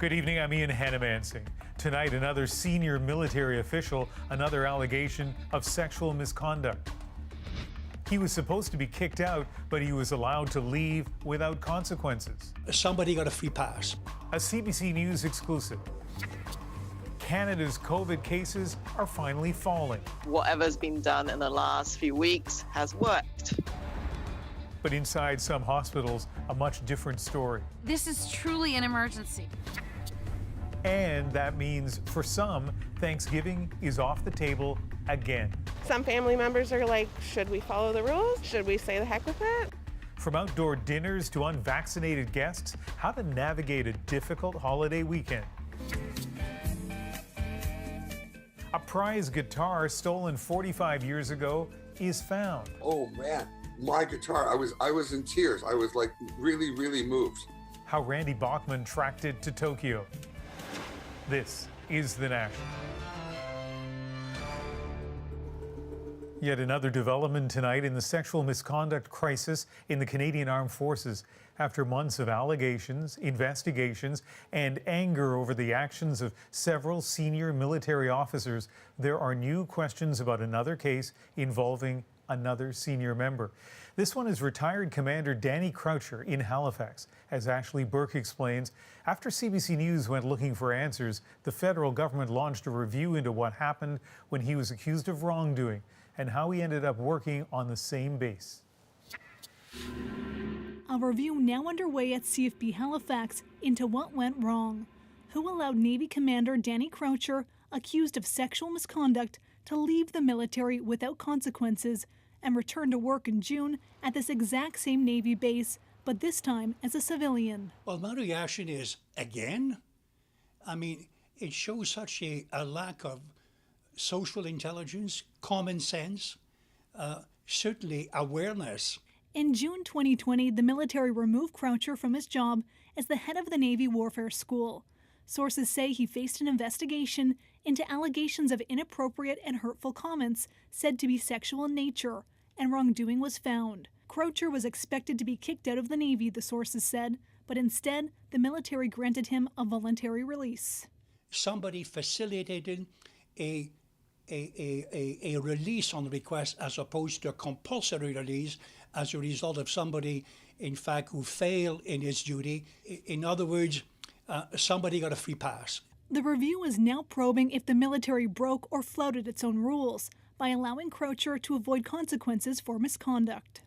Good evening, I'm Ian Hanomansing. Tonight, another senior military official, another allegation of sexual misconduct. He was supposed to be kicked out, but he was allowed to leave without consequences. Somebody got a free pass. A CBC News exclusive. Canada's COVID cases are finally falling. Whatever's been done in the last few weeks has worked. But inside some hospitals, a much different story. This is truly an emergency. And that means for some, Thanksgiving is off the table again. Some family members are like, should we follow the rules? Should we say the heck with it? From outdoor dinners to unvaccinated guests, how to navigate a difficult holiday weekend. A prize guitar stolen 45 years ago is found. Oh man, my guitar, I was in tears. I was like really moved. How Randy Bachman tracked it to Tokyo. This is The National. Yet another development tonight in the sexual misconduct crisis in the Canadian Armed Forces. After months of allegations, investigations, and anger over the actions of several senior military officers, there are new questions about another case involving another senior member. This one is retired Commander Danny Croucher in Halifax. As Ashley Burke explains, after CBC News went looking for answers, the federal government launched a review into what happened when he was accused of wrongdoing and how he ended up working on the same base. A review now underway at CFB Halifax into what went wrong. Who allowed Navy Commander Danny Croucher, accused of sexual misconduct, to leave the military without consequences and return to work in June at this exact same Navy base, but this time as a civilian? Well, my reaction is, again? I mean, it shows such a lack of social intelligence, common sense, certainly awareness. In June 2020, the military removed Croucher from his job as the head of the Navy Warfare School. Sources say he faced an investigation into allegations of inappropriate and hurtful comments said to be sexual in nature, and wrongdoing was found. Croucher was expected to be kicked out of the Navy, the sources said, but instead, the military granted him a voluntary release. Somebody facilitated a release on request as opposed to a compulsory release as a result of somebody, in fact, who failed in his duty. In other words, somebody got a free pass. The review is now probing if the military broke or flouted its own rules by allowing Croucher to avoid consequences for misconduct.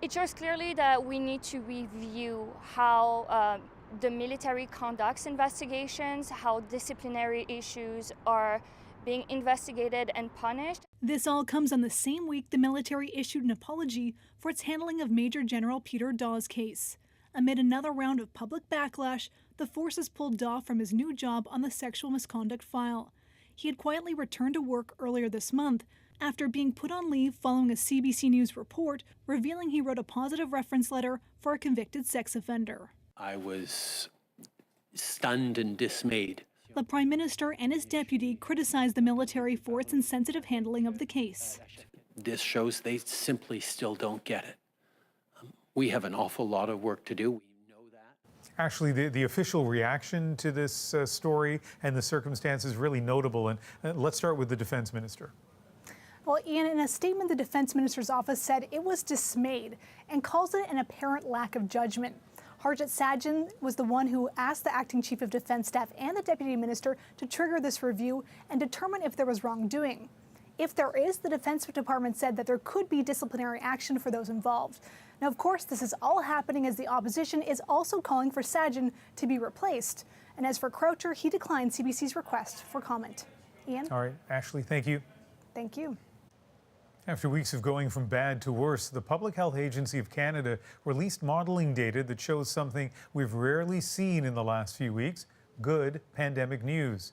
It shows clearly that we need to review how the military conducts investigations, how disciplinary issues are being investigated and punished. This all comes on the same week the military issued an apology for its handling of Major General Peter Dawes' case. Amid another round of public backlash, the forces pulled Daw from his new job on the sexual misconduct file. He had quietly returned to work earlier this month after being put on leave following a CBC News report revealing he wrote a positive reference letter for a convicted sex offender. I was stunned and dismayed. The Prime Minister and his deputy criticized the military for its insensitive handling of the case. This shows they simply still don't get it. We have an awful lot of work to do. We know that. Actually, the official reaction to this story and the circumstances is really notable. And let's start with the Defence Minister. Well, Ian, in a statement, the Defence Minister's office said it was dismayed and calls it an apparent lack of judgment. Harjit Sajjan was the one who asked the Acting Chief of Defence Staff and the Deputy Minister to trigger this review and determine if there was wrongdoing. If there is, the Defence Department said that there could be disciplinary action for those involved. Now, of course, this is all happening as the opposition is also calling for Sajjan to be replaced. And as for Croucher, he declined CBC's request for comment. Ian? All right, Ashley, thank you. Thank you. After weeks of going from bad to worse, the Public Health Agency of Canada released modelling data that shows something we've rarely seen in the last few weeks: good pandemic news.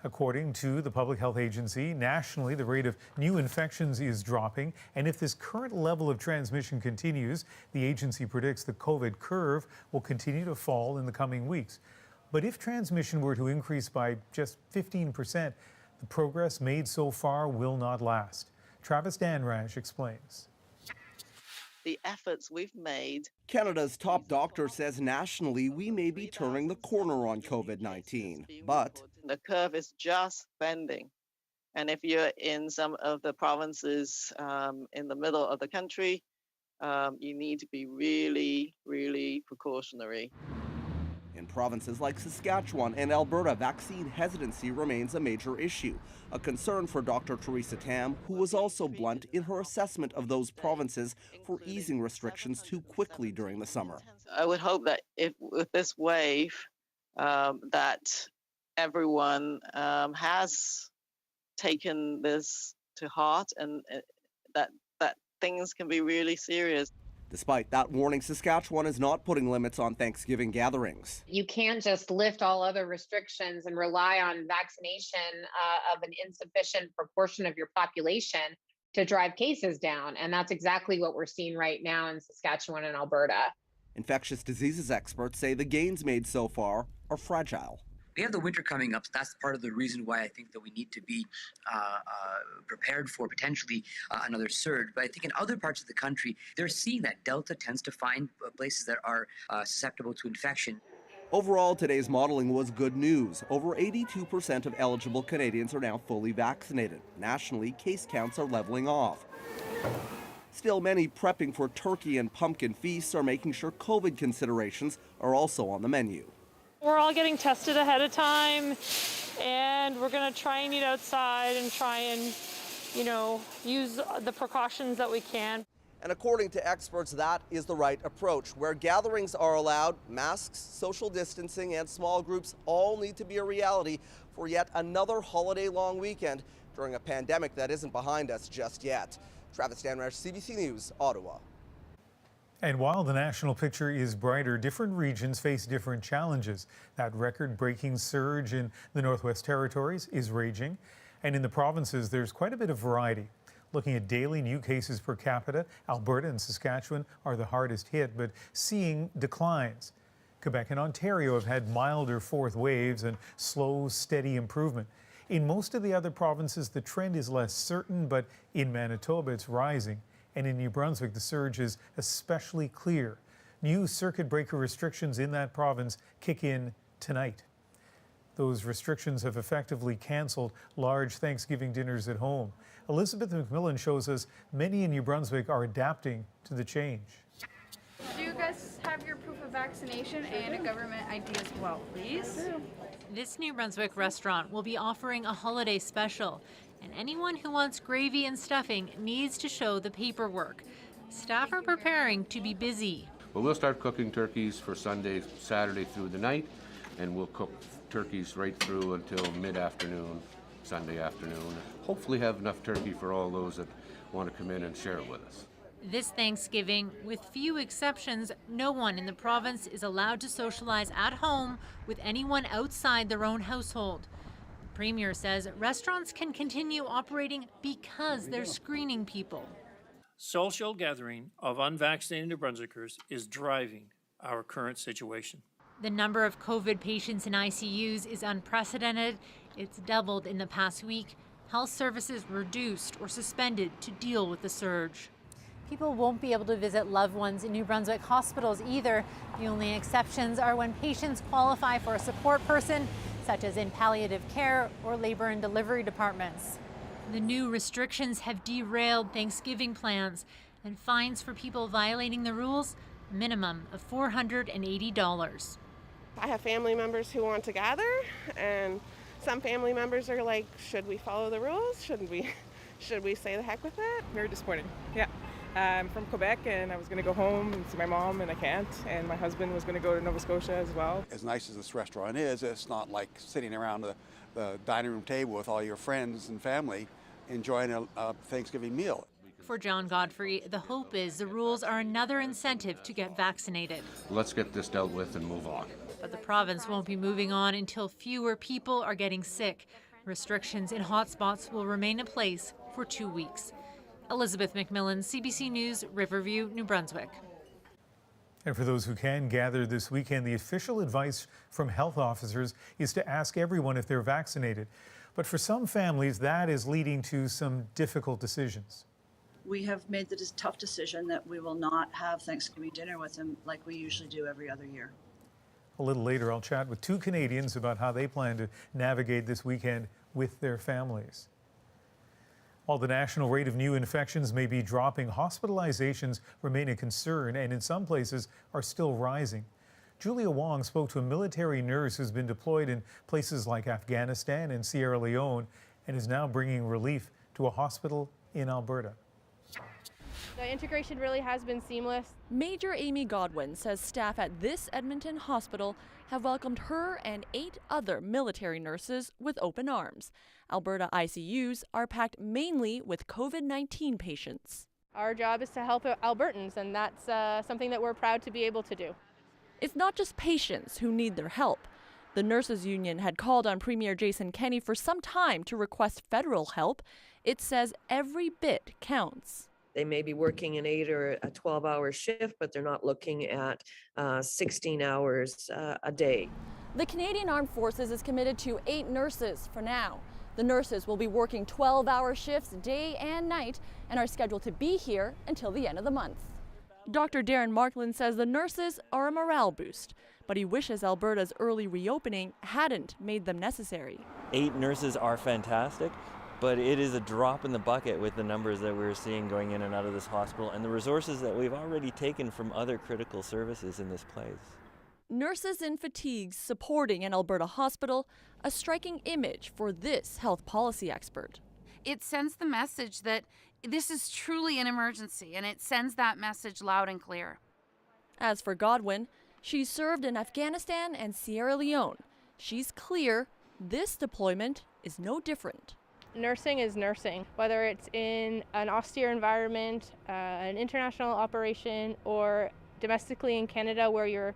According to the Public Health Agency, nationally, the rate of new infections is dropping, and if this current level of transmission continues, the agency predicts the COVID curve will continue to fall in the coming weeks. But if transmission were to increase by just 15%, the progress made so far will not last. Travis Danrash explains. the efforts we've made. Canada's top doctor says nationally we may be turning the corner on COVID-19, but the curve is just bending. And if you're in some of the provinces in the middle of the country, you need to be really, really precautionary. in provinces like Saskatchewan and Alberta, vaccine hesitancy remains a major issue, a concern for Dr. Theresa Tam, who was also blunt in her assessment of those provinces for easing restrictions too quickly during the summer. I would hope that if with this wave, that everyone has taken this to heart and that things can be really serious. Despite that warning, Saskatchewan is not putting limits on Thanksgiving gatherings. You can't just lift all other restrictions and rely on vaccination of an insufficient proportion of your population to drive cases down. And that's exactly what we're seeing right now in Saskatchewan and Alberta. Infectious diseases experts say the gains made so far are fragile. We have the winter coming up. So that's part of the reason why I think that we need to be prepared for potentially another surge. But I think in other parts of the country, they're seeing that Delta tends to find places that are susceptible to infection. Overall, today's modeling was good news. Over 82% of eligible Canadians are now fully vaccinated. Nationally, case counts are leveling off. Still, many prepping for turkey and pumpkin feasts are making sure COVID considerations are also on the menu. We're all getting tested ahead of time, and we're going to try and eat outside and try and, use the precautions that we can. And according to experts, that is the right approach. Where gatherings are allowed, masks, social distancing, and small groups all need to be a reality for yet another holiday-long weekend during a pandemic that isn't behind us just yet. Travis Stanrash, CBC News, Ottawa. And while the national picture is brighter, different regions face different challenges. That record-breaking surge in the Northwest Territories is raging. And in the provinces, there's quite a bit of variety. Looking at daily new cases per capita, Alberta and Saskatchewan are the hardest hit, but seeing declines. Quebec and Ontario have had milder fourth waves and slow, steady improvement. In most of the other provinces, the trend is less certain, but in Manitoba, it's rising. And in New Brunswick, the surge is especially clear. New circuit breaker restrictions in that province kick in tonight. Those restrictions have effectively canceled large Thanksgiving dinners at home. Elizabeth McMillan shows us many in New Brunswick are adapting to the change. Do you guys have your proof of vaccination and a government ID as well, please? This New Brunswick restaurant will be offering a holiday special, and anyone who wants gravy and stuffing needs to show the paperwork. Staff are preparing to be busy. Well, we'll start cooking turkeys for Sunday, Saturday through the night, and we'll cook turkeys right through until mid-afternoon, Sunday afternoon. Hopefully have enough turkey for all those that want to come in and share it with us. This Thanksgiving, with few exceptions, no one in the province is allowed to socialize at home with anyone outside their own household. The Premier says restaurants can continue operating because they're screening people. Social gathering of unvaccinated New Brunswickers is driving our current situation. The number of COVID patients in ICUs is unprecedented. It's doubled in the past week. Health services reduced or suspended to deal with the surge. People won't be able to visit loved ones in New Brunswick hospitals either. The only exceptions are when patients qualify for a support person, such as in palliative care or labor and delivery departments. The new restrictions have derailed Thanksgiving plans, and fines for people violating the rules, a minimum of $480. I have family members who want to gather, and some family members are like, should we follow the rules? Should we say the heck with it? Very disappointing, yeah. I'm from Quebec, and I was going to go home and see my mom, and I can't. And my husband was going to go to Nova Scotia as well. As nice as this restaurant is, it's not like sitting around the dining room table with all your friends and family enjoying a Thanksgiving meal. For John Godfrey, the hope is the rules are another incentive to get vaccinated. Let's get this dealt with and move on. But the province won't be moving on until fewer people are getting sick. Restrictions in hotspots will remain in place for 2 weeks. Elizabeth McMillan, CBC News, Riverview, New Brunswick. And for those who can gather this weekend, the official advice from health officers is to ask everyone if they're vaccinated. But for some families, that is leading to some difficult decisions. we have made the tough decision that we will not have Thanksgiving dinner with them like we usually do every other year. A little later, I'll chat with 2 Canadians about how they plan to navigate this weekend with their families. While the national rate of new infections may be dropping, hospitalizations remain a concern and in some places are still rising. Julia Wong spoke to a military nurse who's been deployed in places like Afghanistan and Sierra Leone and is now bringing relief to a hospital in Alberta. The integration really has been seamless. Major Amy Godwin says staff at this Edmonton hospital have welcomed her and 8 other military nurses with open arms. Alberta ICUs are packed mainly with COVID-19 patients. Our job is to help Albertans, and that's something that we're proud to be able to do. It's not just patients who need their help. The Nurses Union had called on Premier Jason Kenney for some time to request federal help. It says every bit counts. They may be working an 8 or a 12-hour shift, but they're not looking at 16 hours a day. The Canadian Armed Forces is committed to 8 nurses for now. The nurses will be working 12-hour shifts day and night and are scheduled to be here until the end of the month. Dr. Darren Markland says the nurses are a morale boost, but he wishes Alberta's early reopening hadn't made them necessary. 8 nurses are fantastic, but it is a drop in the bucket with the numbers that we're seeing going in and out of this hospital and the resources that we've already taken from other critical services in this place. Nurses in fatigues supporting an Alberta hospital, a striking image for this health policy expert. It sends the message that this is truly an emergency, and it sends that message loud and clear. As for Godwin, she served in Afghanistan and Sierra Leone. She's clear this deployment is no different. Nursing is nursing, whether it's in an austere environment, an international operation, or domestically in Canada where you're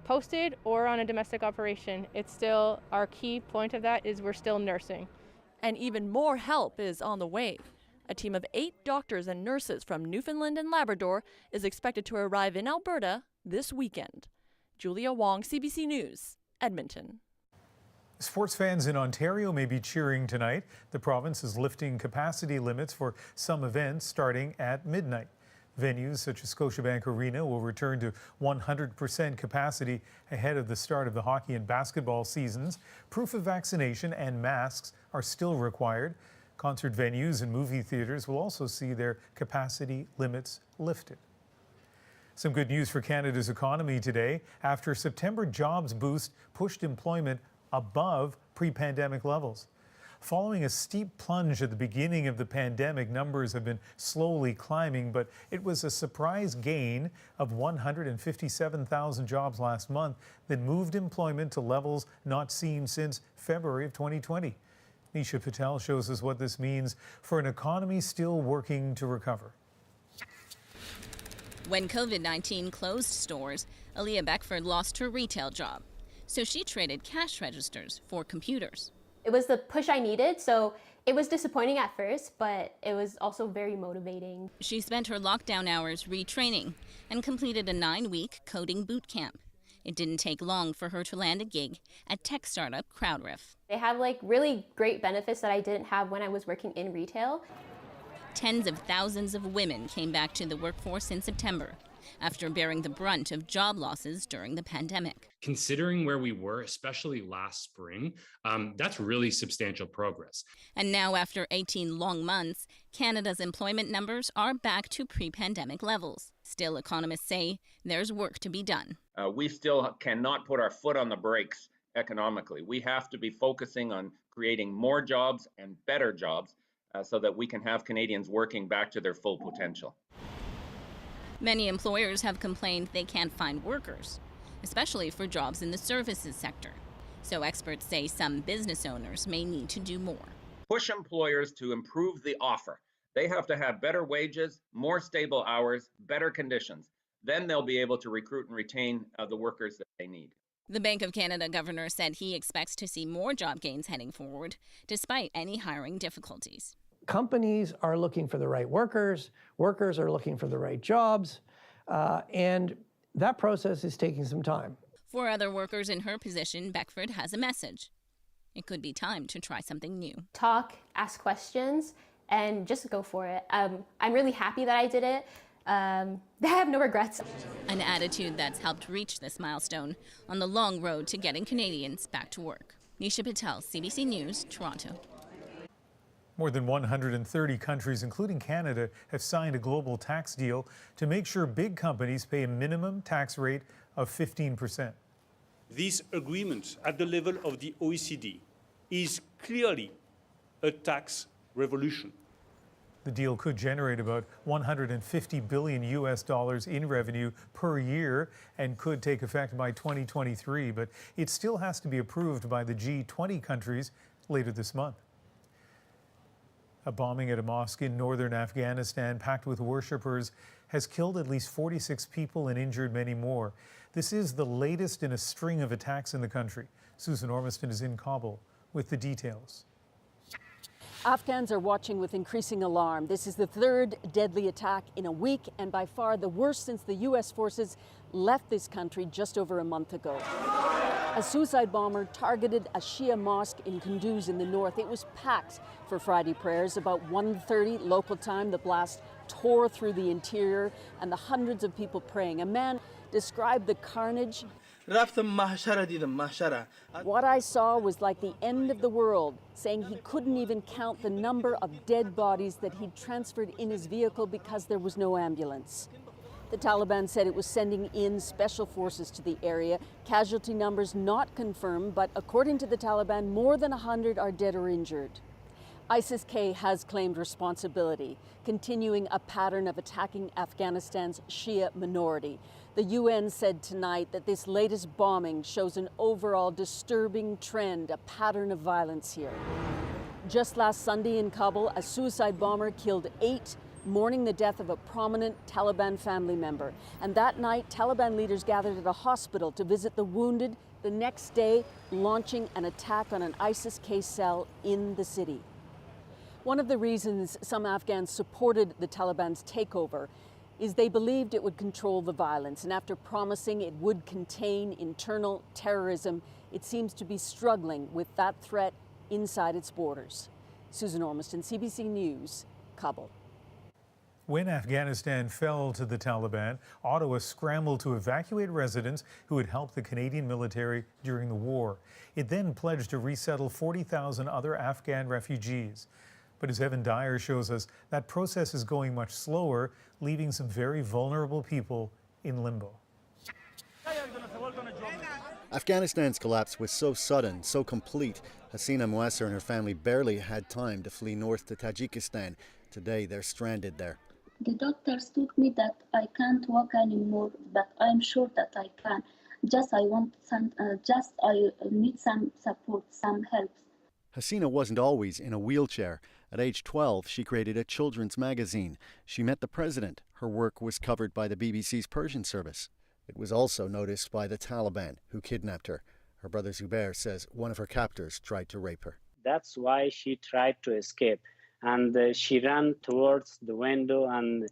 posted or on a domestic operation. It's still, our key point of that is we're still nursing. And even more help is on the way. A team of 8 doctors and nurses from Newfoundland and Labrador is expected to arrive in Alberta this weekend. Julia Wong, CBC News, Edmonton. Sports fans in Ontario may be cheering tonight. The province is lifting capacity limits for some events starting at midnight. Venues such as Scotiabank Arena will return to 100% capacity ahead of the start of the hockey and basketball seasons. Proof of vaccination and masks are still required. Concert venues and movie theaters will also see their capacity limits lifted. Some good news for Canada's economy today. After September jobs boost pushed employment above pre-pandemic levels. Following a steep plunge at the beginning of the pandemic, numbers have been slowly climbing, but it was a surprise gain of 157,000 jobs last month that moved employment to levels not seen since February of 2020. Nisha Patel shows us what this means for an economy still working to recover. When COVID-19 closed stores, Aaliyah Beckford lost her retail job, so she traded cash registers for computers. It was the push I needed, so it was disappointing at first, but it was also very motivating. She spent her lockdown hours retraining and completed a 9-week coding boot camp. It didn't take long for her to land a gig at tech startup CrowdRiff. They have really great benefits that I didn't have when I was working in retail. Tens of thousands of women came back to the workforce in September after bearing the brunt of job losses during the pandemic. Considering where we were, especially last spring, that's really substantial progress. And now, after 18 long months, Canada's employment numbers are back to pre-pandemic levels. Still, economists say there's work to be done. We still cannot put our foot on the brakes economically. We have to be focusing on creating more jobs and better jobs so that we can have Canadians working back to their full potential. Many employers have complained they can't find workers, especially for jobs in the services sector. So experts say some business owners may need to do more. Push employers to improve the offer. They have to have better wages, more stable hours, better conditions. Then they'll be able to recruit and retain the workers that they need. The Bank of Canada governor said he expects to see more job gains heading forward, despite any hiring difficulties. Companies are looking for the right workers are looking for the right jobs, and that process is taking some time. For other workers in her position, Beckford has a message. It could be time to try something new. Talk, ask questions, and just go for it. I'm really happy that I did it. I have no regrets. An attitude that's helped reach this milestone on the long road to getting Canadians back to work. Nisha Patel, CBC News, Toronto. More than 130 countries, including Canada, have signed a global tax deal to make sure big companies pay a minimum tax rate of 15%. This agreement at the level of the OECD is clearly a tax revolution. The deal could generate about $150 billion in revenue per year and could take effect by 2023, but it still has to be approved by the G20 countries later this month. A bombing at a mosque in northern Afghanistan packed with worshippers has killed at least 46 people and injured many more. This is the latest in a string of attacks in the country. Susan Ormiston is in Kabul with the details. Afghans are watching with increasing alarm. This is the third deadly attack in a week and by far the worst since the U.S. forces left this country just over a month ago. A suicide bomber targeted a Shia mosque in Kunduz in the north. It was packed for Friday prayers. About 1:30 local time, the blast tore through the interior and the hundreds of people praying. A man described the carnage. What I saw was like the end of the world, saying he couldn't even count the number of dead bodies that he'd transferred in his vehicle because there was no ambulance. The Taliban said it was sending in special forces to the area. Casualty numbers not confirmed, but according to the Taliban, more than 100 are dead or injured. ISIS-K has claimed responsibility, continuing a pattern of attacking Afghanistan's Shia minority. The UN said tonight that this latest bombing shows an overall disturbing trend, a pattern of violence here. Just last Sunday in Kabul, a suicide bomber killed 8, mourning the death of a prominent Taliban family member. And that night, Taliban leaders gathered at a hospital to visit the wounded, the next day launching an attack on an ISIS-K cell in the city. One of the reasons some Afghans supported the Taliban's takeover is they believed it would control the violence, and after promising it would contain internal terrorism, it seems to be struggling with that threat inside its borders. Susan Ormiston, CBC News, Kabul. When Afghanistan fell to the Taliban, Ottawa scrambled to evacuate residents who had helped the Canadian military during the war. It then pledged to resettle 40,000 other Afghan refugees. But as Evan Dyer shows us, that process is going much slower, leaving some very vulnerable people in limbo. Afghanistan's collapse was so sudden, so complete. Hasina Muasser and her family barely had time to flee north to Tajikistan. Today, they're stranded there. The doctors told me that I can't walk anymore, but I'm sure that I can. I need some support, some help. Hasina wasn't always in a wheelchair. At age 12, she created a children's magazine. She met the president. Her work was covered by the BBC's Persian service. It was also noticed by the Taliban, who kidnapped her. Her brother Zubair says one of her captors tried to rape her. That's why she tried to escape. And she ran towards the window, and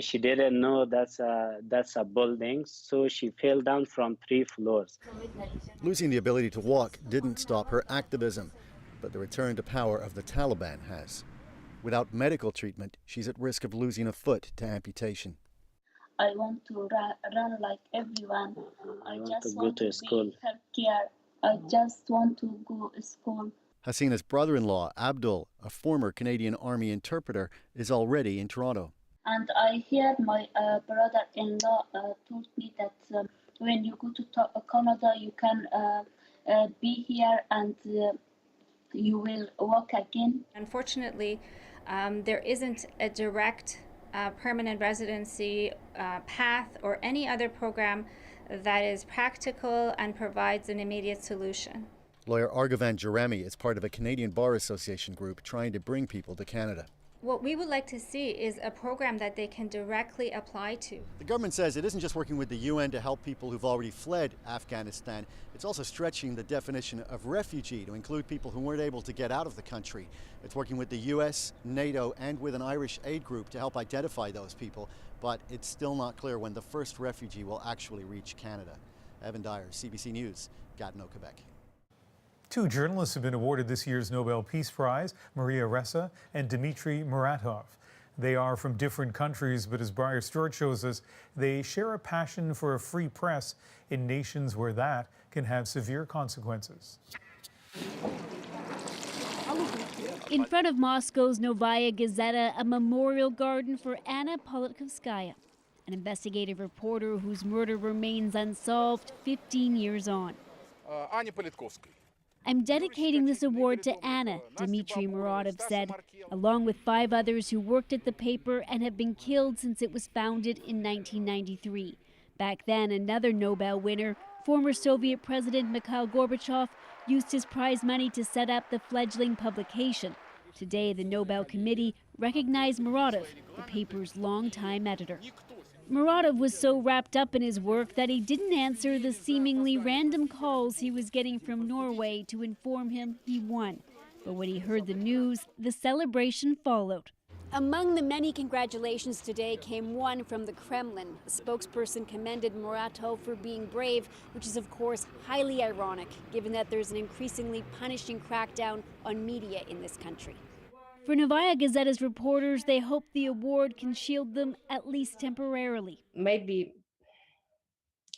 she didn't know that's a building, so she fell down from 3 floors. Losing the ability to walk didn't stop her activism, but the return to power of the Taliban has. Without medical treatment, she's at risk of losing a foot to amputation. I want to run like everyone. I just want to go to school. Healthcare. I just want to go to school. Hasina's brother-in-law, Abdul, a former Canadian Army interpreter, is already in Toronto. And I hear my brother-in-law told me that when you go to Canada, you can be here and you will walk again. Unfortunately, there isn't a direct permanent residency path or any other program that is practical and provides an immediate solution. Lawyer Argavan Jeremy is part of a Canadian Bar Association group trying to bring people to Canada. What we would like to see is a program that they can directly apply to. The government says it isn't just working with the UN to help people who've already fled Afghanistan. It's also stretching the definition of refugee to include people who weren't able to get out of the country. It's working with the US, NATO, and with an Irish aid group to help identify those people. But it's still not clear when the first refugee will actually reach Canada. Evan Dyer, CBC News, Gatineau, Quebec. Two journalists have been awarded this year's Nobel Peace Prize, Maria Ressa and Dmitry Muratov. They are from different countries, but as Briar Stewart shows us, they share a passion for a free press in nations where that can have severe consequences. In front of Moscow's Novaya Gazeta, a memorial garden for Anna Politkovskaya, an investigative reporter whose murder remains unsolved 15 years on. I'm dedicating this award to Anna, Dmitry Muratov said, along with 5 others who worked at the paper and have been killed since it was founded in 1993. Back then, another Nobel winner, former Soviet President Mikhail Gorbachev, used his prize money to set up the fledgling publication. Today, the Nobel Committee recognized Muratov, the paper's longtime editor. Muratov was so wrapped up in his work that he didn't answer the seemingly random calls he was getting from Norway to inform him he won. But when he heard the news, the celebration followed. Among the many congratulations today came one from the Kremlin. A spokesperson commended Muratov for being brave, which is of course highly ironic, given that there's an increasingly punishing crackdown on media in this country. For Novaya Gazeta's reporters, they hope the award can shield them at least temporarily. Maybe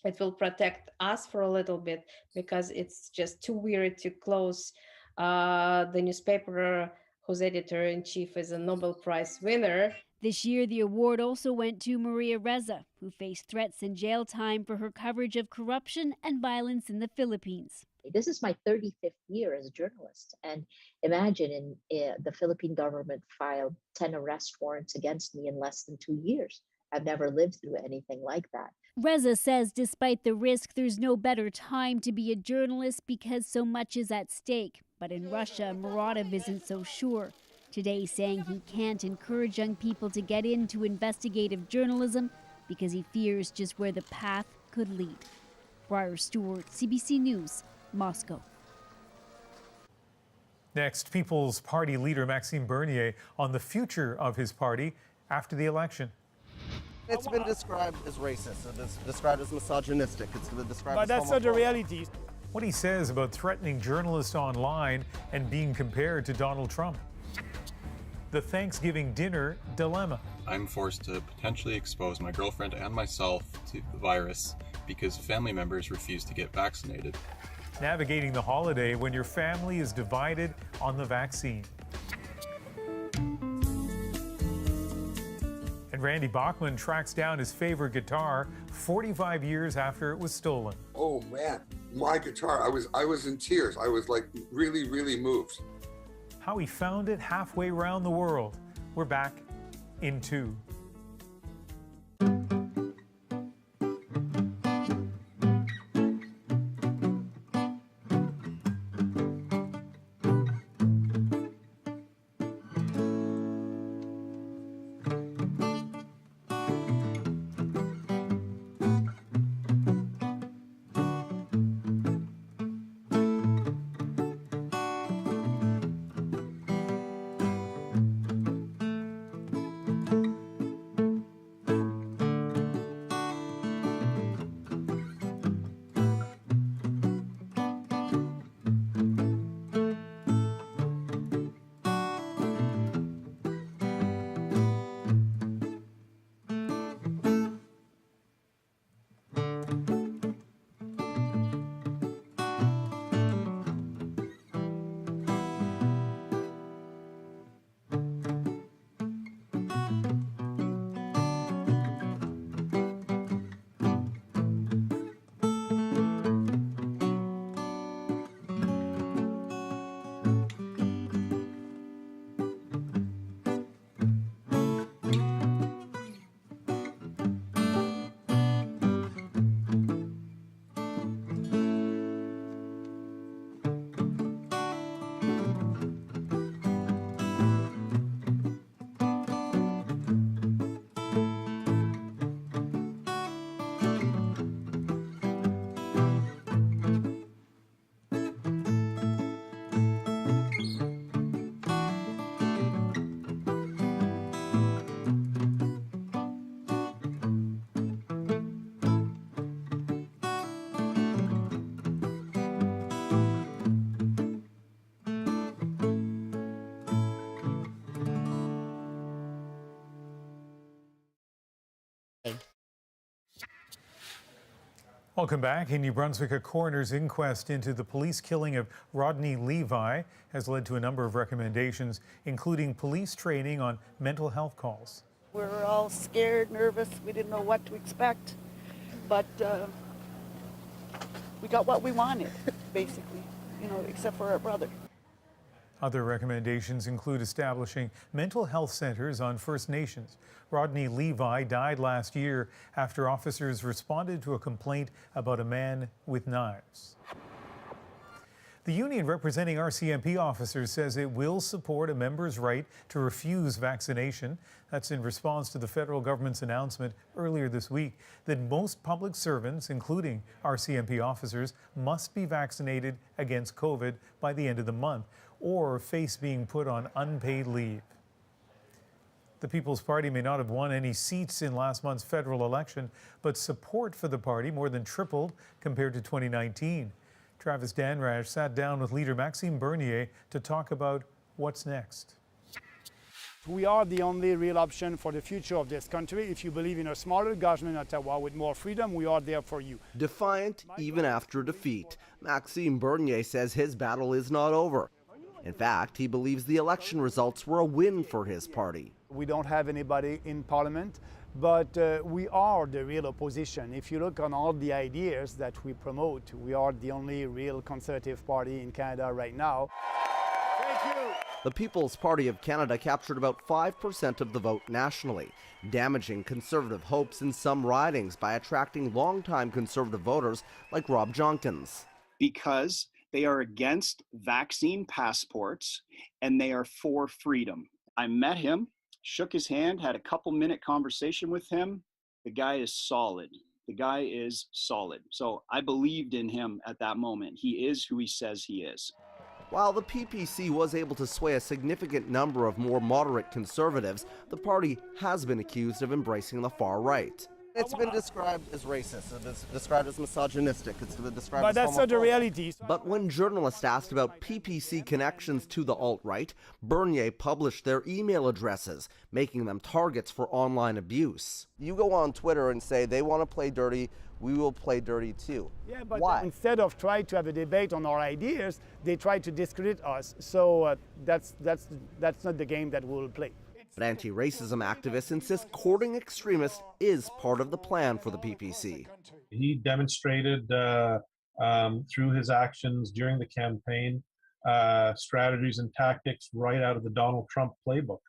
it will protect us for a little bit, because it's just too weird to close the newspaper whose editor-in-chief is a Nobel Prize winner. This year, the award also went to Maria Ressa, who faced threats and jail time for her coverage of corruption and violence in the Philippines. This is my 35th year as a journalist, and imagine the Philippine government filed 10 arrest warrants against me in less than 2 years. I've never lived through anything like that. Ressa says despite the risk, there's no better time to be a journalist because so much is at stake. But in Russia, Muratov isn't so sure. Today saying he can't encourage young people to get into investigative journalism because he fears just where the path could lead. Briar Stewart, CBC News, Moscow. Next, People's Party leader Maxime Bernier on the future of his party after the election. It's been described as racist, it's described as misogynistic, it's been described but as that's not the reality. What he says about threatening journalists online and being compared to Donald Trump. The Thanksgiving dinner dilemma. I'm forced to potentially expose my girlfriend and myself to the virus because family members refuse to get vaccinated. Navigating the holiday when your family is divided on the vaccine. And Randy Bachman tracks down his favorite guitar 45 years after it was stolen. Oh man, my guitar, I was in tears. I was like really, really moved. How he found it halfway around the world. We're back in 2. Welcome back. In New Brunswick, a coroner's inquest into the police killing of Rodney Levi has led to a number of recommendations, including police training on mental health calls. We were all scared, nervous. We didn't know what to expect, but we got what we wanted, basically, except for our brother. Other recommendations include establishing mental health centers on First Nations. Rodney Levi died last year after officers responded to a complaint about a man with knives. The union representing RCMP officers says it will support a member's right to refuse vaccination. That's in response to the federal government's announcement earlier this week that most public servants, including RCMP officers, must be vaccinated against COVID by the end of the month or face being put on unpaid leave. The People's Party may not have won any seats in last month's federal election, but support for the party more than tripled compared to 2019. Travis Danraj sat down with leader Maxime Bernier to talk about what's next. We are the only real option for the future of this country. If you believe in a smaller government in Ottawa with more freedom, we are there for you. Defiant even after defeat, Maxime Bernier says his battle is not over. In fact, he believes the election results were a win for his party. We don't have anybody in Parliament, but we are the real opposition. If you look on all the ideas that we promote, we are the only real Conservative party in Canada right now. Thank you. The People's Party of Canada captured about 5% of the vote nationally, damaging Conservative hopes in some ridings by attracting longtime Conservative voters like Rob Jonkins. Because they are against vaccine passports and they are for freedom. I met him, shook his hand, had a couple-minute conversation with him. The guy is solid. The guy is solid. So I believed in him at that moment. He is who he says he is. While the PPC was able to sway a significant number of more moderate Conservatives, the party has been accused of embracing the far right. It's been described as racist, it's described as misogynistic, it's been described but as that's not the reality. But when journalists asked about PPC connections to the alt-right, Bernier published their email addresses, making them targets for online abuse. You go on Twitter and say they want to play dirty, we will play dirty too. Yeah, but why? Instead of trying to have a debate on our ideas, they try to discredit us. So that's not the game that we will play. But anti-racism activists insist courting extremists is part of the plan for the PPC. He demonstrated through his actions during the campaign strategies and tactics right out of the Donald Trump playbook.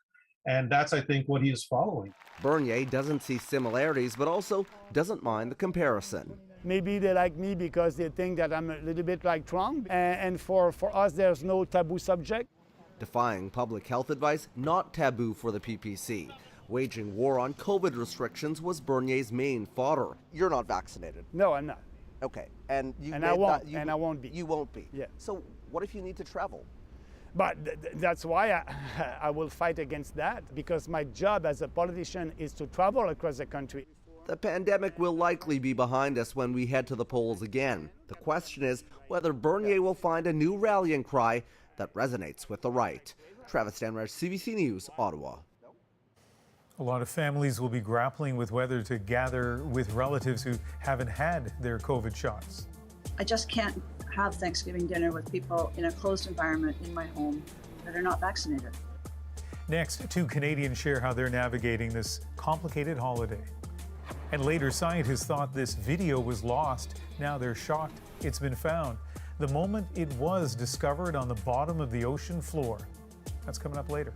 And that's, I think, what he is following. Bernier doesn't see similarities, but also doesn't mind the comparison. Maybe they like me because they think that I'm a little bit like Trump. And for us, there's no taboo subject. Defying public health advice, not taboo for the PPC. Waging war on COVID restrictions was Bernier's main fodder. You're not vaccinated. No, I'm not. Okay, and I won't be. You won't be. Yeah. So what if you need to travel? But that's why I will fight against that, because my job as a politician is to travel across the country. The pandemic will likely be behind us when we head to the polls again. The question is whether Bernier will find a new rallying cry that resonates with the right. Travis Danraj, CBC News, Ottawa. A lot of families will be grappling with whether to gather with relatives who haven't had their COVID shots. I just can't have Thanksgiving dinner with people in a closed environment in my home that are not vaccinated. Next, 2 Canadians share how they're navigating this complicated holiday. And later, scientists thought this video was lost. Now they're shocked it's been found. The moment it was discovered on the bottom of the ocean floor. That's coming up later.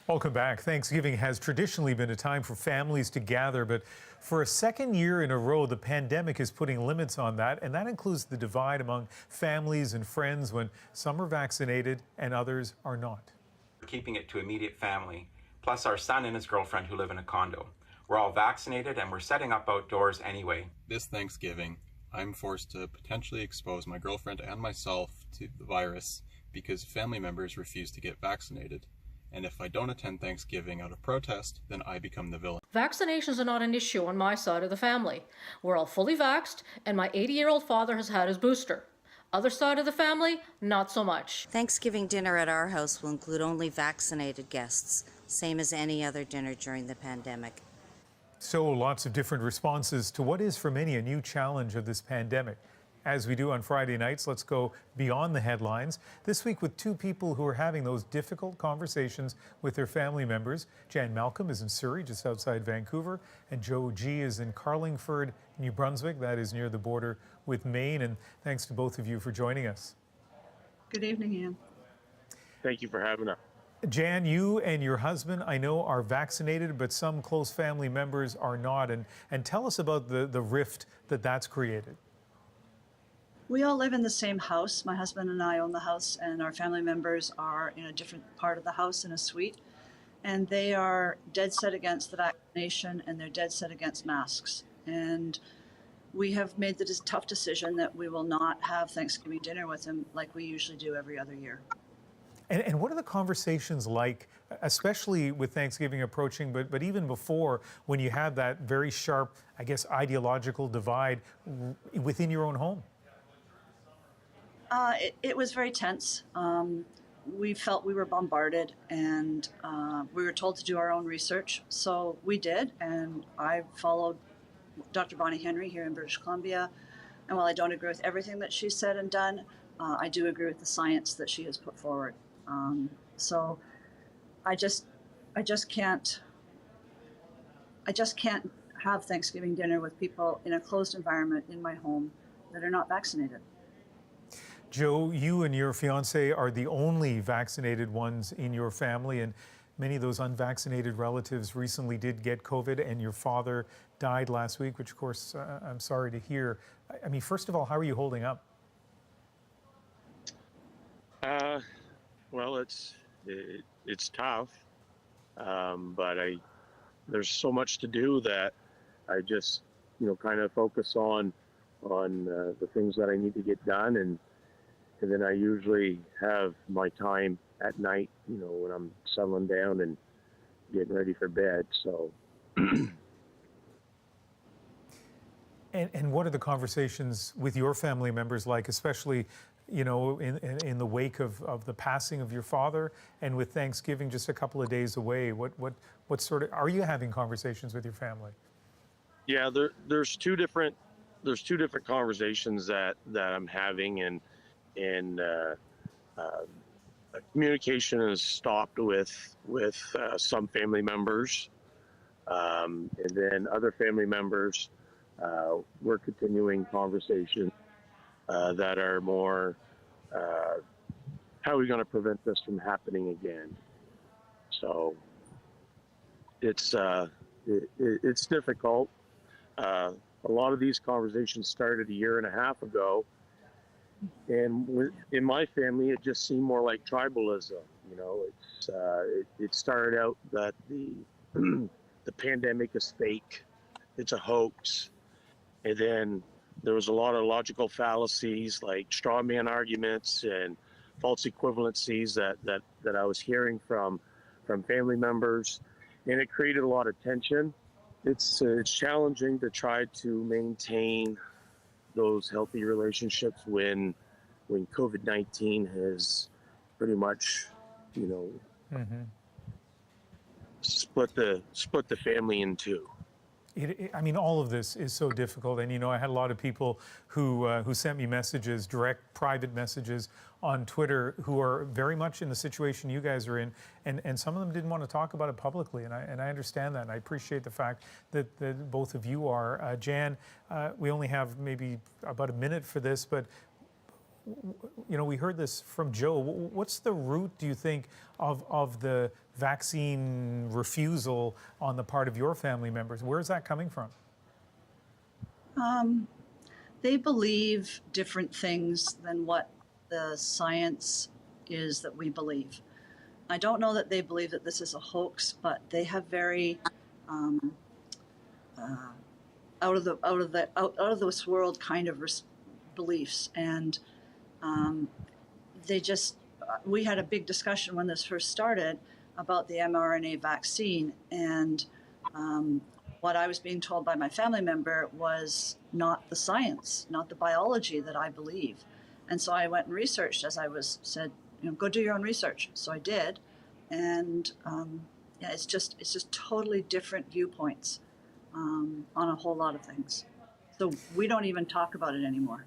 Welcome back. Thanksgiving has traditionally been a time for families to gather, but for a second year in a row, the pandemic is putting limits on that, and that includes the divide among families and friends when some are vaccinated and others are not. Keeping it to immediate family, plus our son and his girlfriend who live in a condo. We're all vaccinated and we're setting up outdoors anyway. This Thanksgiving, I'm forced to potentially expose my girlfriend and myself to the virus because family members refuse to get vaccinated. And if I don't attend Thanksgiving out of protest, then I become the villain. Vaccinations are not an issue on my side of the family. We're all fully vaxxed, and my 80-year-old father has had his booster. Other side of the family, not so much. Thanksgiving dinner at our house will include only vaccinated guests, same as any other dinner during the pandemic. So lots of different responses to what is for many a new challenge of this pandemic. As we do on Friday nights, let's go beyond the headlines. This week with two people who are having those difficult conversations with their family members. Jan Malcolm is in Surrey, just outside Vancouver, and Joe G is in Carlingford, New Brunswick. That is near the border with Maine. And thanks to both of you for joining us. Good evening, Ian. Thank you for having us. Jan, you and your husband, I know, are vaccinated, but some close family members are not. And tell us about the rift that's created. We all live in the same house. My husband and I own the house, and our family members are in a different part of the house in a suite. And they are dead set against the vaccination, and they're dead set against masks. And we have made the tough decision that we will not have Thanksgiving dinner with them like we usually do every other year. And what are the conversations like, especially with Thanksgiving approaching, but even before, when you have that very sharp, I guess, ideological divide within your own home? It was very tense. We felt we were bombarded, and we were told to do our own research. So we did, and I followed Dr. Bonnie Henry here in British Columbia. And while I don't agree with everything that she said and done, I do agree with the science that she has put forward. So I just can't have Thanksgiving dinner with people in a closed environment in my home that are not vaccinated. Joe, you and your fiance are the only vaccinated ones in your family, and many of those unvaccinated relatives recently did get COVID, and your father died last week, which of course I'm sorry to hear. I mean, first of all, how are you holding up? Well, it's tough, but there's so much to do that I just kind of focus on the things that I need to get done, and then I usually have my time at night, when I'm settling down and getting ready for bed. So. And what are the conversations with your family members like, especially, in the wake of the passing of your father, and with Thanksgiving just a couple of days away? What sort of, are you having conversations with your family? Yeah, there's two different conversations that I'm having, and communication has stopped with some family members, and then other family members, we're continuing conversations that are more, how are we going to prevent this from happening again? So it's difficult. A lot of these conversations started a year and a half ago, and in my family, it just seemed more like tribalism. It started out that the pandemic is fake, it's a hoax, and then there was a lot of logical fallacies like straw man arguments and false equivalencies that I was hearing from family members, and it created a lot of tension. It's challenging to try to maintain those healthy relationships when COVID-19 has pretty much, split the family in two. I mean, all of this is so difficult, and I had a lot of people who sent me messages, direct private messages on Twitter, who are very much in the situation you guys are in, and some of them didn't want to talk about it publicly, and I understand that, and I appreciate the fact that both of you are. Jan, we only have maybe about a minute for this, but you know, we heard this from Joe. What's the root, do you think, of the vaccine refusal on the part of your family members? Where is that coming from? They believe different things than what the science is that we believe. I don't know that they believe that this is a hoax, but they have very out of this world kind of beliefs, and we had a big discussion when this first started about the mRNA vaccine, and what I was being told by my family member was not the science, not the biology that I believe. And so I went and researched, as I was said, you know, go do your own research. So I did, and yeah, it's just totally different viewpoints on a whole lot of things. So we don't even talk about it anymore.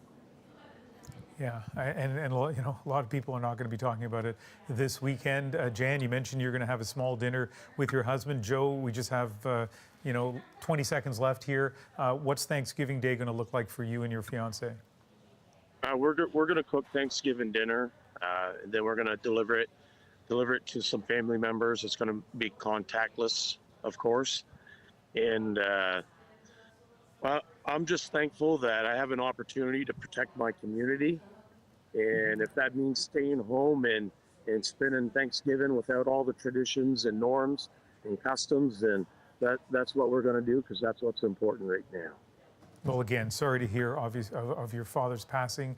Yeah, and you know, a lot of people are not going to be talking about it this weekend. Jan, you mentioned you're going to have a small dinner with your husband. Joe, we just have you know, 20 seconds left here. What's Thanksgiving Day going to look like for you and your fiance? We're going to cook Thanksgiving dinner, and then we're going to deliver it to some family members. It's going to be contactless, of course, and I'm just thankful that I have an opportunity to protect my community. And if that means staying home and spending Thanksgiving without all the traditions and norms and customs, then that's what we're going to do, because that's what's important right now. Well, again, sorry to hear of your father's passing.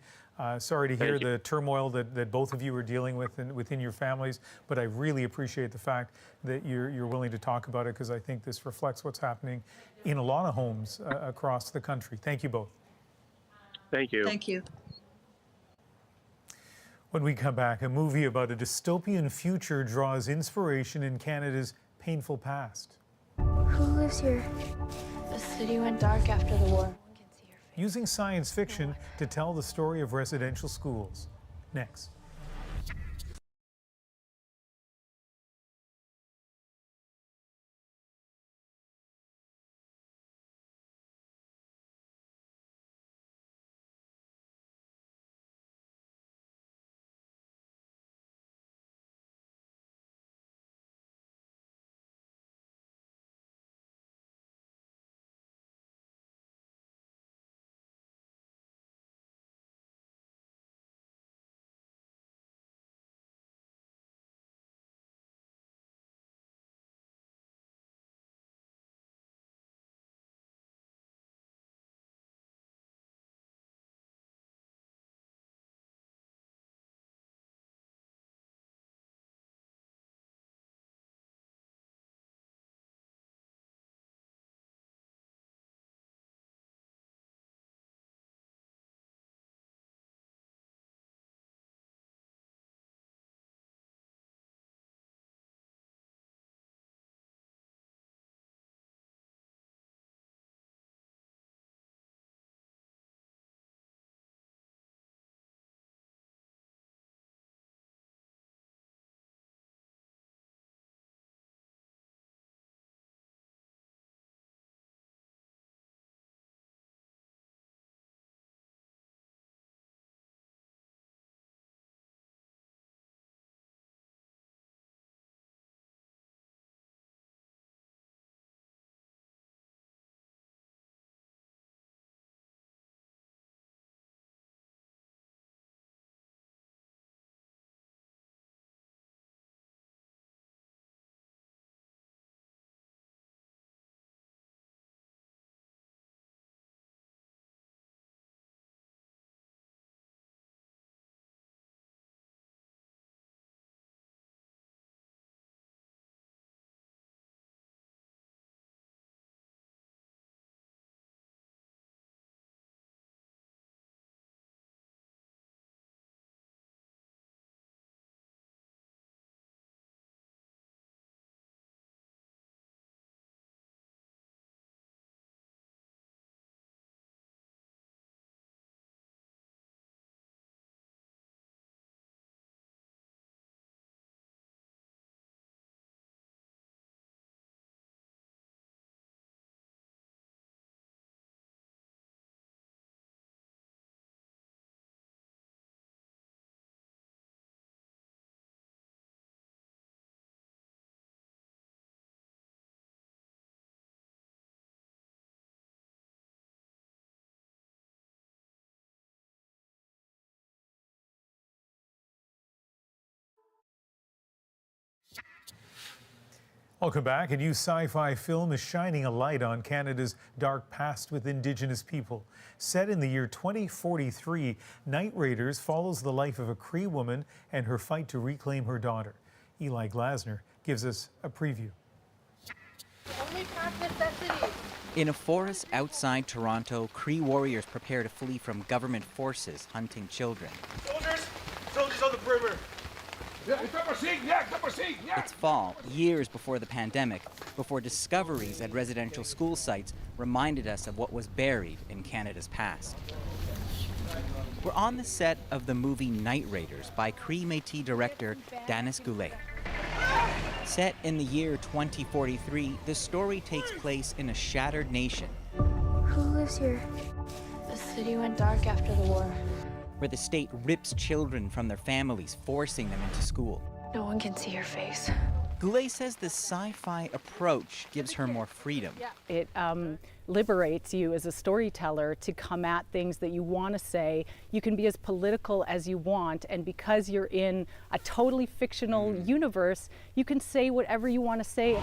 Sorry to hear the turmoil that both of you are dealing with within your families, but I really appreciate the fact that you're willing to talk about it, because I think this reflects what's happening in a lot of homes across the country. Thank you both. Thank you. Thank you. When we come back, a movie about a dystopian future draws inspiration in Canada's painful past. Who lives here? The city went dark after the war. Using science fiction to tell the story of residential schools. Next. Welcome back. A new sci-fi film is shining a light on Canada's dark past with Indigenous people. Set in the year 2043, Night Raiders follows the life of a Cree woman and her fight to reclaim her daughter. Eli Glasner gives us a preview. Only past necessity. In a forest outside Toronto, Cree warriors prepare to flee from government forces hunting children. Soldiers! Soldiers on the perimeter! It's fall, years before the pandemic, before discoveries at residential school sites reminded us of what was buried in Canada's past. We're on the set of the movie Night Raiders by Cree Métis director Danis Goulet. Set in the year 2043, the story takes place in a shattered nation. Who lives here? The city went dark after the war. Where the state rips children from their families, forcing them into school. No one can see your face. Goulet says the sci-fi approach gives her more freedom. It liberates you as a storyteller to come at things that you want to say. You can be as political as you want, and because you're in a totally fictional universe, you can say whatever you want to say.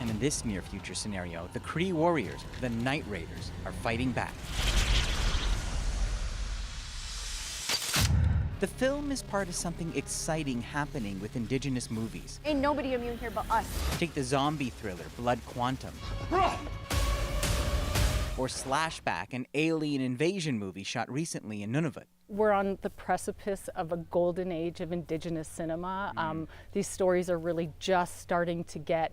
And in this near future scenario, the Cree warriors, the Night Raiders, are fighting back. The film is part of something exciting happening with Indigenous movies. Ain't nobody immune here but us. Take the zombie thriller Blood Quantum. Or Slashback, an alien invasion movie shot recently in Nunavut. We're on the precipice of a golden age of Indigenous cinema. These stories are really just starting to get,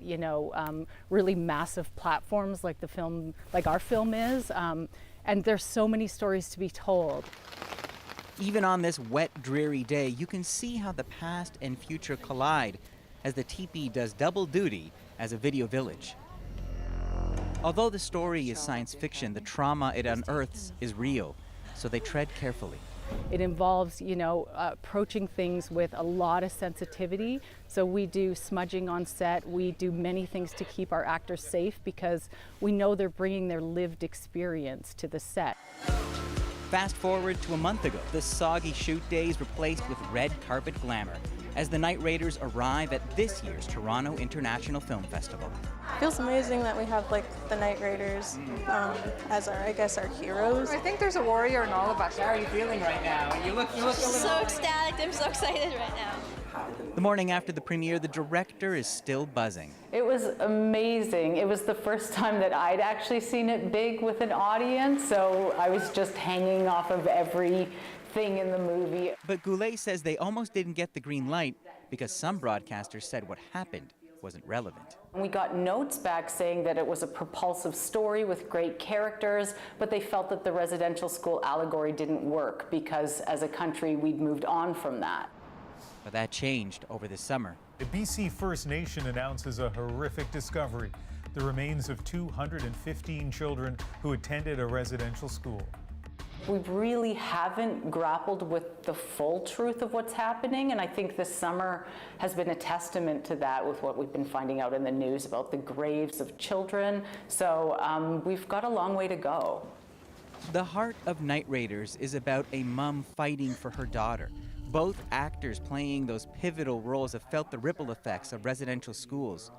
really massive platforms like our film is. And there's so many stories to be told. Even on this wet, dreary day, you can see how the past and future collide as the teepee does double duty as a video village. Although the story is science fiction, the trauma it unearths is real, so they tread carefully. It involves, approaching things with a lot of sensitivity. So we do smudging on set. We do many things to keep our actors safe because we know they're bringing their lived experience to the set. Fast forward to a month ago, the soggy shoot days replaced with red carpet glamour as the Night Raiders arrive at this year's Toronto International Film Festival. It feels amazing that we have the Night Raiders as our heroes. I think there's a warrior in all of us. How are you feeling right now? You look a little... So ecstatic, I'm so excited right now. The morning after the premiere, the director is still buzzing. It was amazing. It was the first time that I'd actually seen it big with an audience, so I was just hanging off of everything in the movie. But Goulet says they almost didn't get the green light because some broadcasters said what happened wasn't relevant. We got notes back saying that it was a propulsive story with great characters, but they felt that the residential school allegory didn't work because as a country we'd moved on from that. But that changed over the summer. The BC First Nation announces a horrific discovery: the remains of 215 children who attended a residential school. We really haven't grappled with the full truth of what's happening, and I think this summer has been a testament to that with what we've been finding out in the news about the graves of children. So we've got a long way to go. The heart of Night Raiders is about a mom fighting for her daughter. Both actors playing those pivotal roles have felt the ripple effects of residential schools.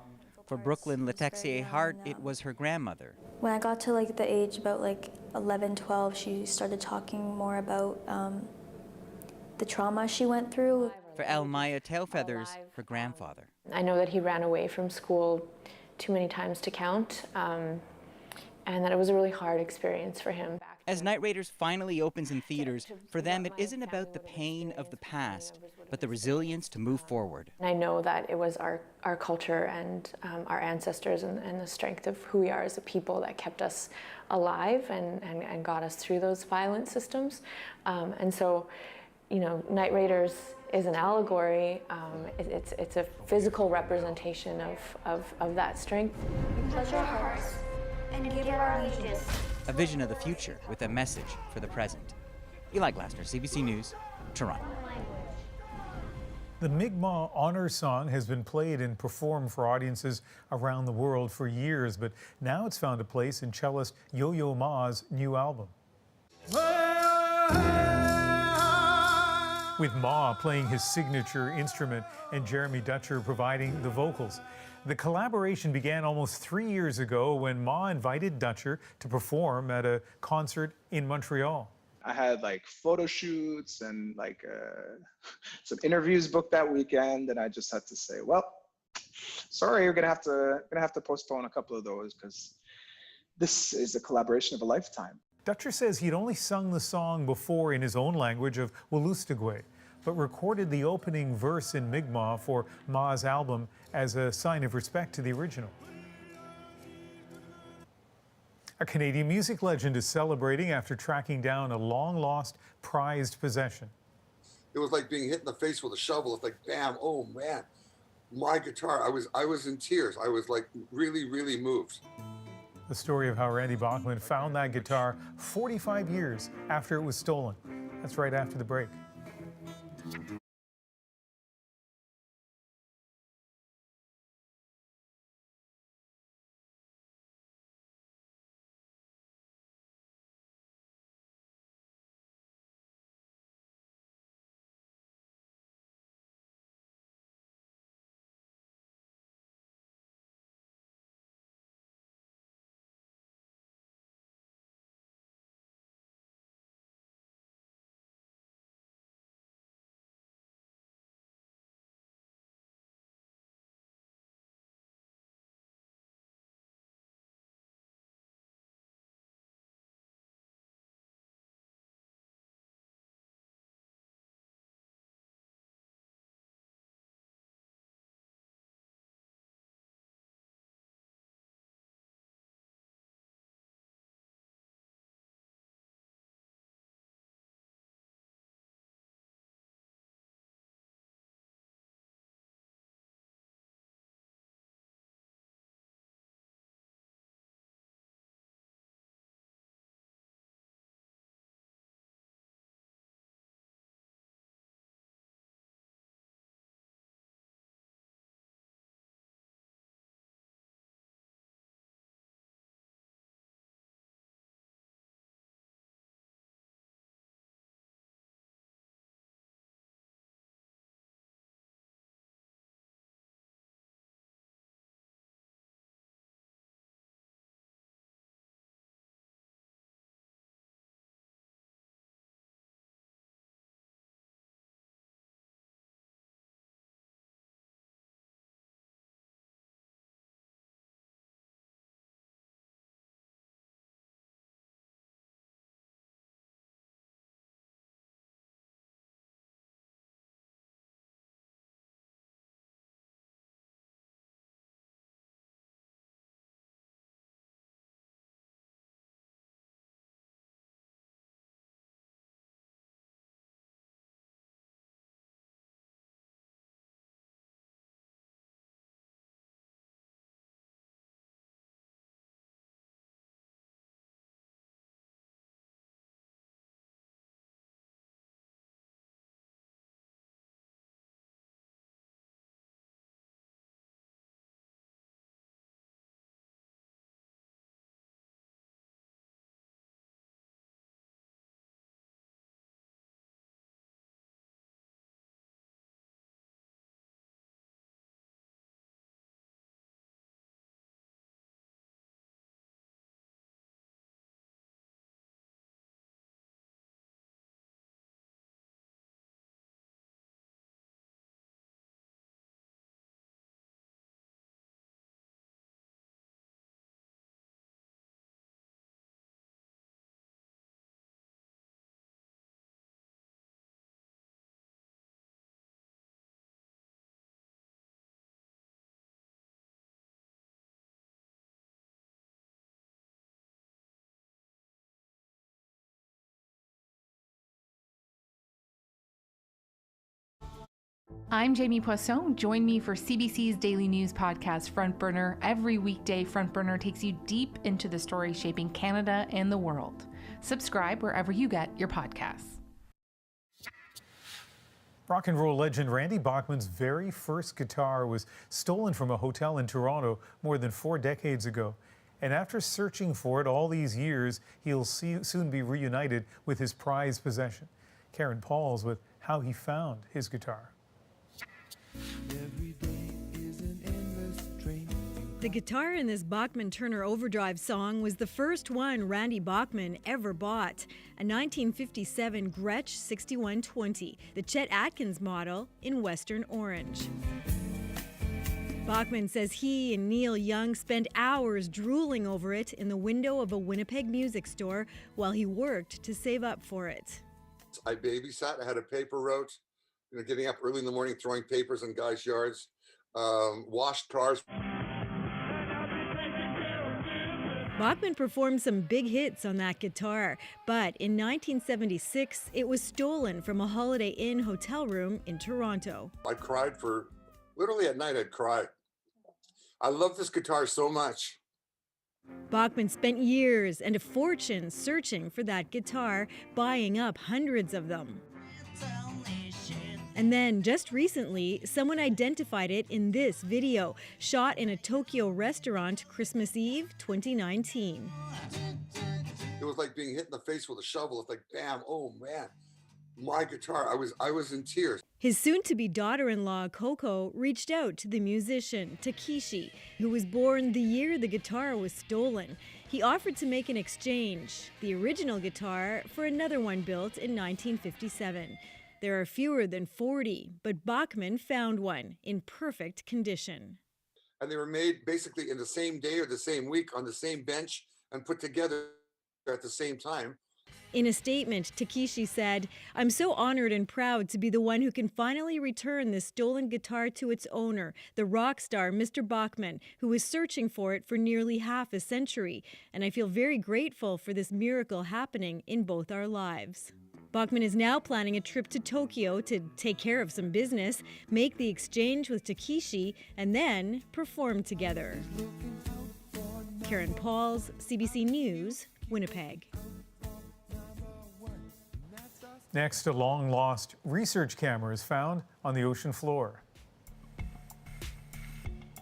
For Brooklyn Letexier Hart, it was her grandmother. When I got to the age about 11, 12, she started talking more about the trauma she went through. For Elmaya Tailfeathers, her grandfather. I know that he ran away from school too many times to count, and that it was a really hard experience for him. As Night Raiders finally opens in theaters, for them it isn't about the pain of the past, but the resilience to move forward. I know that it was our culture and our ancestors and the strength of who we are as a people that kept us alive and got us through those violent systems. And so, Night Raiders is an allegory. It's a physical representation of that strength. Pledge our hearts and give our allegiance. A vision of the future with a message for the present. Eli Glasner, CBC News, Toronto. The Mi'kmaq Honor Song has been played and performed for audiences around the world for years, but now it's found a place in cellist Yo-Yo Ma's new album. With Ma playing his signature instrument and Jeremy Dutcher providing the vocals. The collaboration began almost 3 years ago when Ma invited Dutcher to perform at a concert in Montreal. I had like photo shoots and like some interviews booked that weekend, and I just had to say, well, sorry, you're gonna have to postpone a couple of those because this is a collaboration of a lifetime. Dutcher says he'd only sung the song before in his own language of Wolustiqwe, but recorded the opening verse in Mi'kmaq for Ma's album as a sign of respect to the original. A Canadian music legend is celebrating after tracking down a long-lost, prized possession. It was like being hit in the face with a shovel. It's like, bam, oh man, my guitar. I was in tears. I was like really, really moved. The story of how Randy Bachman found that guitar 45 years after it was stolen. That's right after the break. I'm Jamie Poisson. Join me for CBC's daily news podcast, Front Burner. Every weekday, Front Burner takes you deep into the stories shaping Canada and the world. Subscribe wherever you get your podcasts. Rock and roll legend Randy Bachman's very first guitar was stolen from a hotel in Toronto more than 4 decades ago. And after searching for it all these years, he'll soon be reunited with his prized possession. Karen Pauls with how he found his guitar. Every day is an endless train. The guitar in this Bachman-Turner Overdrive song was the first one Randy Bachman ever bought, a 1957 Gretsch 6120, the Chet Atkins model in Western Orange. Bachman says he and Neil Young spent hours drooling over it in the window of a Winnipeg music store while he worked to save up for it. I babysat. I had a paper route, getting up early in the morning, throwing papers in guys' yards, washed cars. Bachman performed some big hits on that guitar, but in 1976, it was stolen from a Holiday Inn hotel room in Toronto. I cried for, literally at night I'd cry. I love this guitar so much. Bachman spent years and a fortune searching for that guitar, buying up hundreds of them. And then, just recently, someone identified it in this video, shot in a Tokyo restaurant Christmas Eve 2019. It was like being hit in the face with a shovel. It's like, bam, oh man, my guitar. I was in tears. His soon-to-be daughter-in-law, Coco, reached out to the musician, Takeshi, who was born the year the guitar was stolen. He offered to make an exchange, the original guitar for another one built in 1957. There are fewer than 40, but Bachman found one in perfect condition. And they were made basically in the same day or the same week on the same bench and put together at the same time. In a statement, Takeshi said, "I'm so honored and proud to be the one who can finally return this stolen guitar to its owner, the rock star Mr. Bachman, who was searching for it for nearly half a century. And I feel very grateful for this miracle happening in both our lives." Bachman is now planning a trip to Tokyo to take care of some business, make the exchange with Takeshi, and then perform together. Karen Pauls, CBC News, Winnipeg. Next, a long-lost research camera is found on the ocean floor.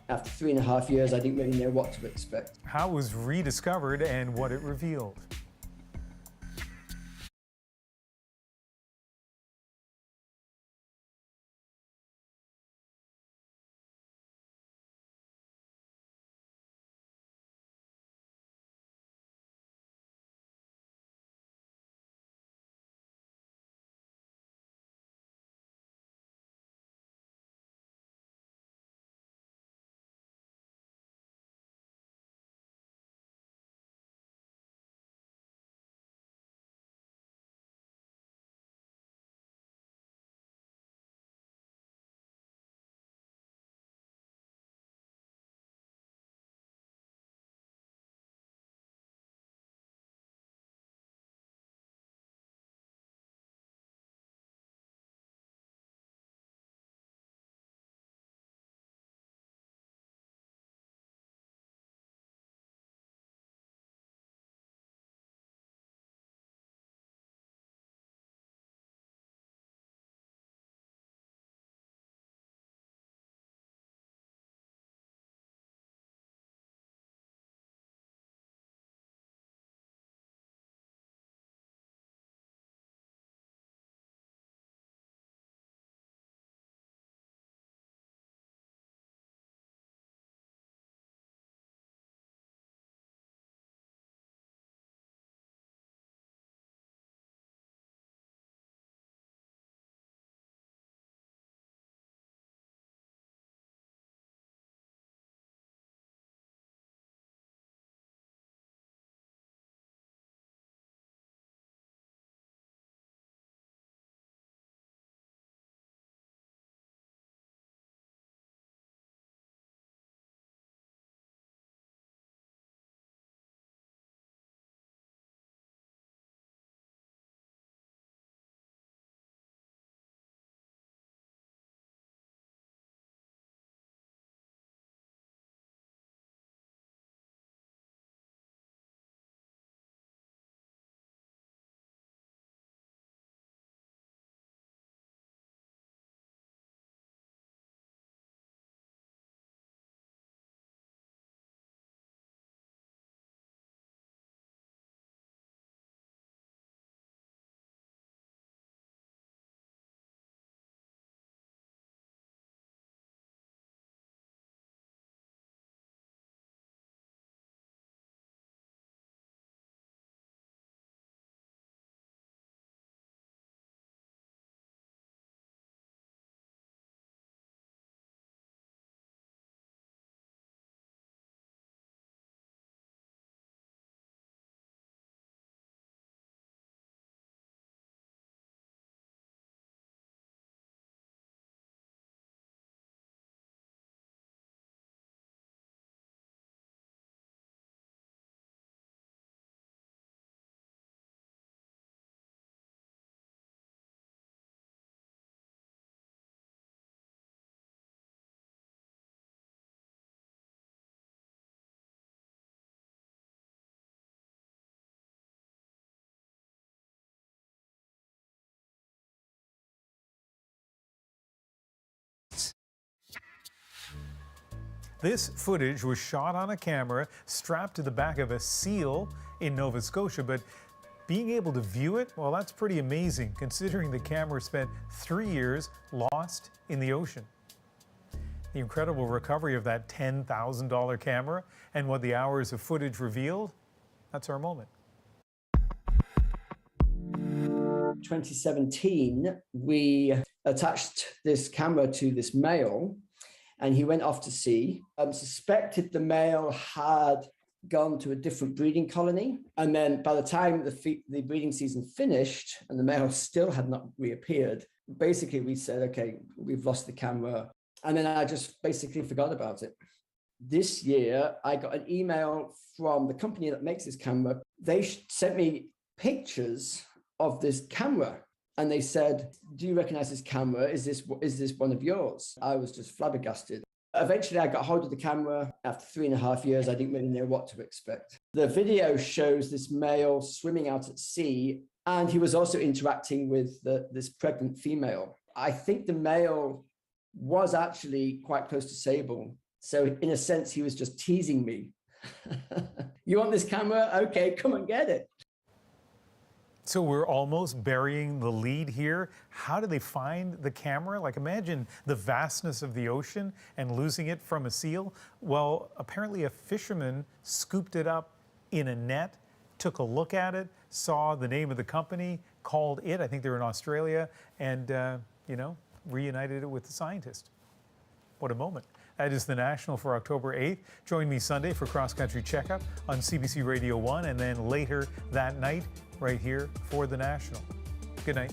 After 3.5 years, I didn't really know what to expect. How it was rediscovered and what it revealed. This footage was shot on a camera strapped to the back of a seal in Nova Scotia, but being able to view it, well, that's pretty amazing considering the camera spent 3 years lost in the ocean. The incredible recovery of that $10,000 camera and what the hours of footage revealed, that's our moment. 2017, we attached this camera to this male and he went off to sea. Suspected the male had gone to a different breeding colony. And then by the time the breeding season finished and the male still had not reappeared, basically we said, okay, we've lost the camera. And then I just basically forgot about it. This year, I got an email from the company that makes this camera. They sent me pictures of this camera. And they said, do you recognize this camera? Is this one of yours? I was just flabbergasted. Eventually, I got hold of the camera. After 3.5 years, I didn't really know what to expect. The video shows this male swimming out at sea, and he was also interacting with this pregnant female. I think the male was actually quite close to Sable. So in a sense, he was just teasing me. You want this camera? Okay, come and get it. So we're almost burying the lead here. How do they find the camera? Like, imagine the vastness of the ocean and losing it from a seal. Well, apparently a fisherman scooped it up in a net, took a look at it, saw the name of the company, called it, I think they're in Australia, and, reunited it with the scientist. What a moment. That is The National for October 8th. Join me Sunday for Cross Country Checkup on CBC Radio 1, and then later that night, right here for The National. Good night.